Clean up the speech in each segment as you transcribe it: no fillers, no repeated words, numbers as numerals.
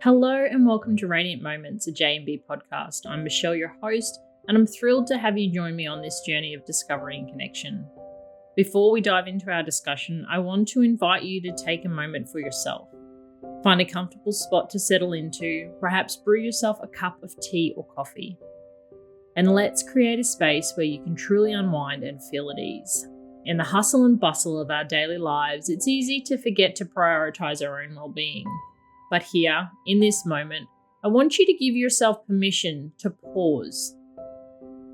Hello and welcome to Radiant Moments, a J&B podcast. I'm Michelle, your host, and I'm thrilled to have you join me on this journey of discovery and connection. Before we dive into our discussion, I want to invite you to take a moment for yourself. Find a comfortable spot to settle into, perhaps brew yourself a cup of tea or coffee. And let's create a space where you can truly unwind and feel at ease. In the hustle and bustle of our daily lives, it's easy to forget to prioritize our own well-being. But here, in this moment, I want you to give yourself permission to pause,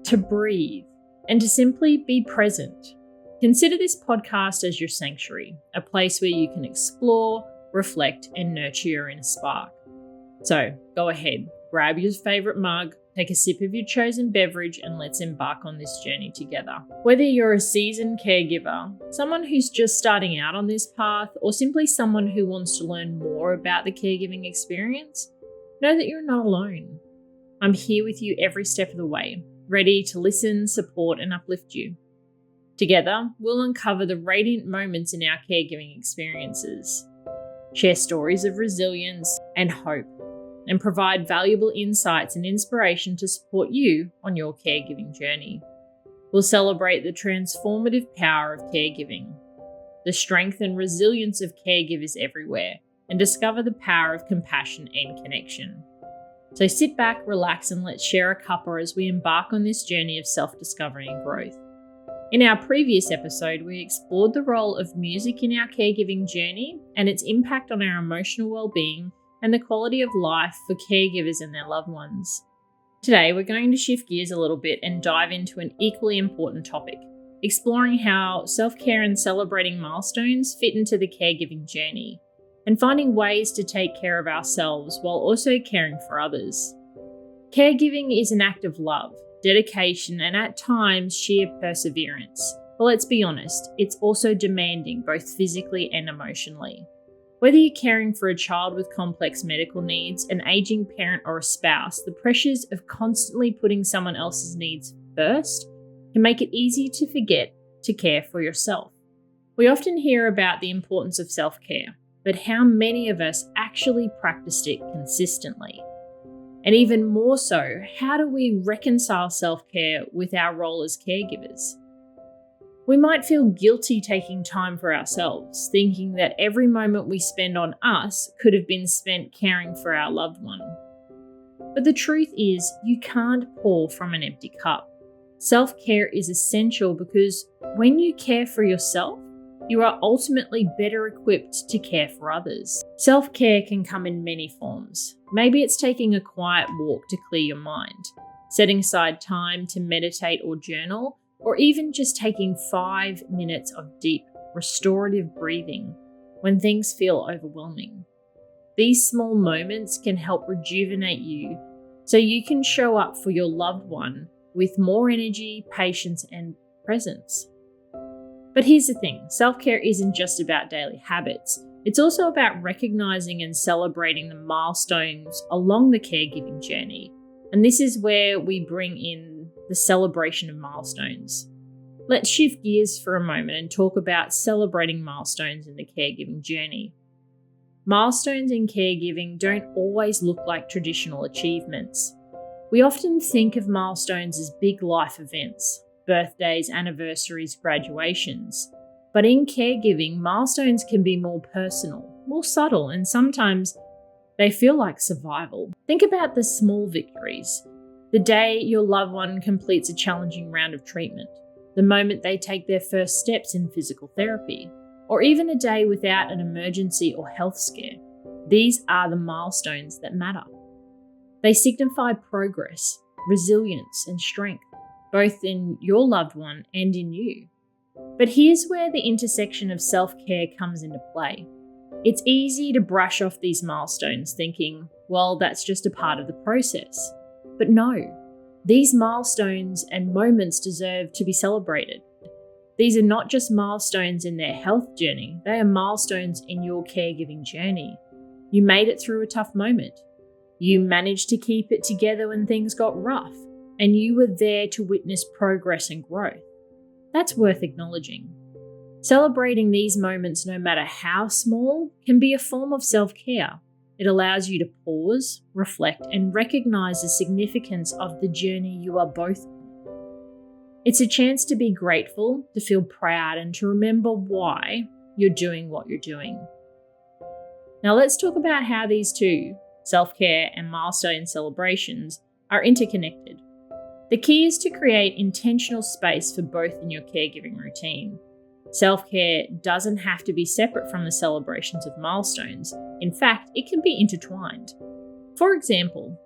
to breathe, and to simply be present. Consider this podcast as your sanctuary, a place where you can explore, reflect, and nurture your inner spark. So go ahead, grab your favorite mug, take a sip of your chosen beverage, and let's embark on this journey together. Whether you're a seasoned caregiver, someone who's just starting out on this path, or simply someone who wants to learn more about the caregiving experience, know that you're not alone. I'm here with you every step of the way, ready to listen, support, and uplift you. Together, we'll uncover the radiant moments in our caregiving experiences, share stories of resilience and hope, and provide valuable insights and inspiration to support you on your caregiving journey. We'll celebrate the transformative power of caregiving, the strength and resilience of caregivers everywhere, and discover the power of compassion and connection. So sit back, relax, and let's share a cuppa as we embark on this journey of self-discovery and growth. In our previous episode, we explored the role of music in our caregiving journey and its impact on our emotional well-being and the quality of life for caregivers and their loved ones. Today, we're going to shift gears a little bit and dive into an equally important topic, exploring how self-care and celebrating milestones fit into the caregiving journey, and finding ways to take care of ourselves while also caring for others. Caregiving is an act of love, dedication, and at times sheer perseverance. But let's be honest, it's also demanding both physically and emotionally. Whether you're caring for a child with complex medical needs, an aging parent, or a spouse, the pressures of constantly putting someone else's needs first can make it easy to forget to care for yourself. We often hear about the importance of self-care, but how many of us actually practiced it consistently? And even more so, how do we reconcile self-care with our role as caregivers? We might feel guilty taking time for ourselves, thinking that every moment we spend on us could have been spent caring for our loved one. But the truth is, you can't pour from an empty cup. Self-care is essential because when you care for yourself, you are ultimately better equipped to care for others. Self-care can come in many forms. Maybe it's taking a quiet walk to clear your mind, setting aside time to meditate or journal, or even just taking 5 minutes of deep, restorative breathing when things feel overwhelming. These small moments can help rejuvenate you so you can show up for your loved one with more energy, patience, and presence. But here's the thing, self-care isn't just about daily habits. It's also about recognizing and celebrating the milestones along the caregiving journey. And this is where we bring in the celebration of milestones. Let's shift gears for a moment and talk about celebrating milestones in the caregiving journey. Milestones in caregiving don't always look like traditional achievements. We often think of milestones as big life events, birthdays, anniversaries, graduations. But in caregiving, milestones can be more personal, more subtle, and sometimes they feel like survival. Think about the small victories. The day your loved one completes a challenging round of treatment, the moment they take their first steps in physical therapy, or even a day without an emergency or health scare. These are the milestones that matter. They signify progress, resilience, and strength, both in your loved one and in you. But here's where the intersection of self-care comes into play. It's easy to brush off these milestones thinking, well, that's just a part of the process. But no, these milestones and moments deserve to be celebrated. These are not just milestones in their health journey, they are milestones in your caregiving journey. You made it through a tough moment. You managed to keep it together when things got rough, and you were there to witness progress and growth. That's worth acknowledging. Celebrating these moments, no matter how small, can be a form of self-care. It allows you to pause, reflect, and recognize the significance of the journey you are both on. It's a chance to be grateful, to feel proud, and to remember why you're doing what you're doing. Now let's talk about how these two, self-care and milestone celebrations, are interconnected. The key is to create intentional space for both in your caregiving routine. Self-care doesn't have to be separate from the celebrations of milestones. In fact, it can be intertwined. For example,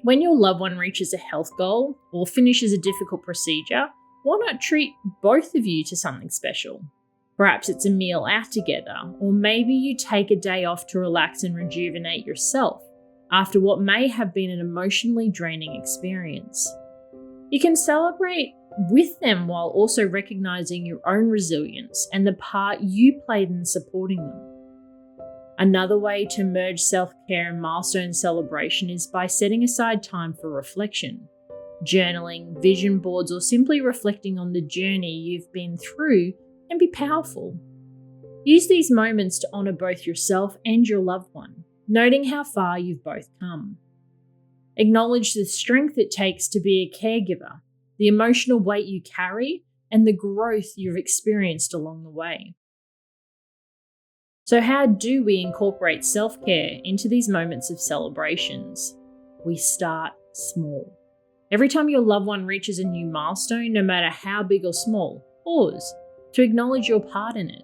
when your loved one reaches a health goal or finishes a difficult procedure, why not treat both of you to something special? Perhaps it's a meal out together, or maybe you take a day off to relax and rejuvenate yourself after what may have been an emotionally draining experience. You can celebrate with them while also recognizing your own resilience and the part you played in supporting them. Another way to merge self-care and milestone celebration is by setting aside time for reflection. Journaling, vision boards, or simply reflecting on the journey you've been through can be powerful. Use these moments to honor both yourself and your loved one, noting how far you've both come. Acknowledge the strength it takes to be a caregiver, the emotional weight you carry, and the growth you've experienced along the way. So how do we incorporate self-care into these moments of celebrations? We start small. Every time your loved one reaches a new milestone, no matter how big or small, pause to acknowledge your part in it.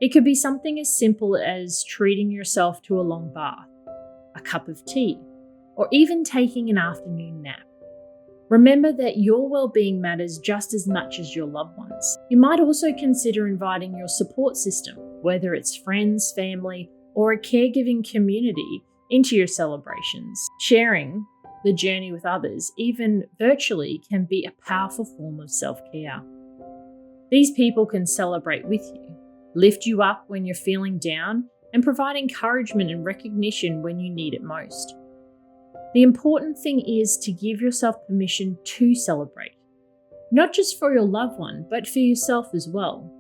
It could be something as simple as treating yourself to a long bath, a cup of tea, or even taking an afternoon nap. Remember that your well-being matters just as much as your loved ones. You might also consider inviting your support system, whether it's friends, family, or a caregiving community, into your celebrations. Sharing the journey with others, even virtually, can be a powerful form of self-care. These people can celebrate with you, lift you up when you're feeling down, and provide encouragement and recognition when you need it most. The important thing is to give yourself permission to celebrate, not just for your loved one, but for yourself as well.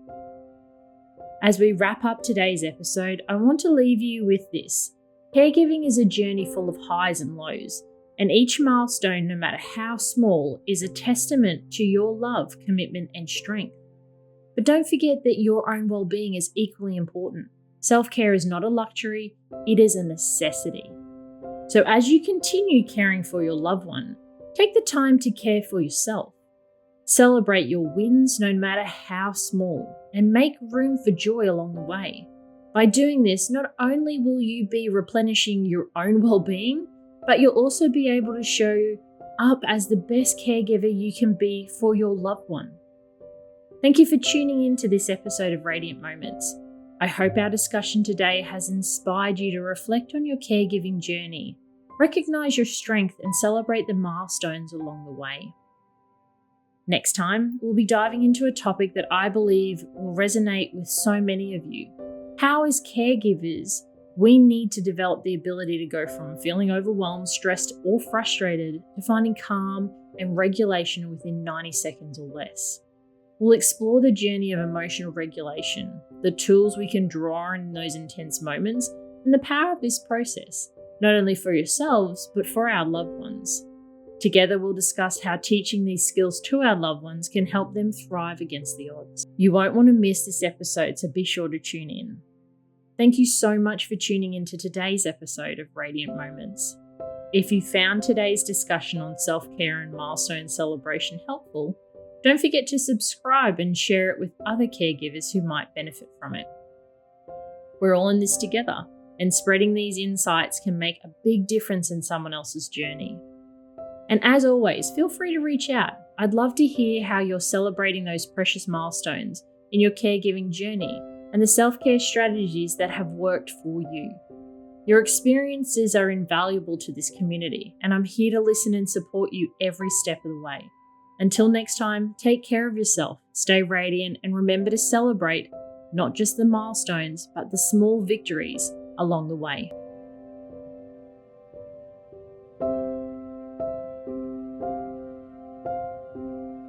As we wrap up today's episode, I want to leave you with this. Caregiving is a journey full of highs and lows, and each milestone, no matter how small, is a testament to your love, commitment, and strength. But don't forget that your own well-being is equally important. Self-care is not a luxury, it is a necessity. So as you continue caring for your loved one, take the time to care for yourself. Celebrate your wins, no matter how small, and make room for joy along the way. By doing this, not only will you be replenishing your own well-being, but you'll also be able to show up as the best caregiver you can be for your loved one. Thank you for tuning in to this episode of Radiant Moments. I hope our discussion today has inspired you to reflect on your caregiving journey, recognize your strength, and celebrate the milestones along the way. Next time, we'll be diving into a topic that I believe will resonate with so many of you. How, as caregivers, we need to develop the ability to go from feeling overwhelmed, stressed, or frustrated to finding calm and regulation within 90 seconds or less. We'll explore the journey of emotional regulation, the tools we can draw in those intense moments, and the power of this process, not only for yourselves, but for our loved ones. Together, we'll discuss how teaching these skills to our loved ones can help them thrive against the odds. You won't want to miss this episode, so be sure to tune in. Thank you so much for tuning into today's episode of Radiant Moments. If you found today's discussion on self-care and milestone celebration helpful, don't forget to subscribe and share it with other caregivers who might benefit from it. We're all in this together, and spreading these insights can make a big difference in someone else's journey. And as always, feel free to reach out. I'd love to hear how you're celebrating those precious milestones in your caregiving journey and the self-care strategies that have worked for you. Your experiences are invaluable to this community, and I'm here to listen and support you every step of the way. Until next time, take care of yourself, stay radiant, and remember to celebrate not just the milestones, but the small victories along the way.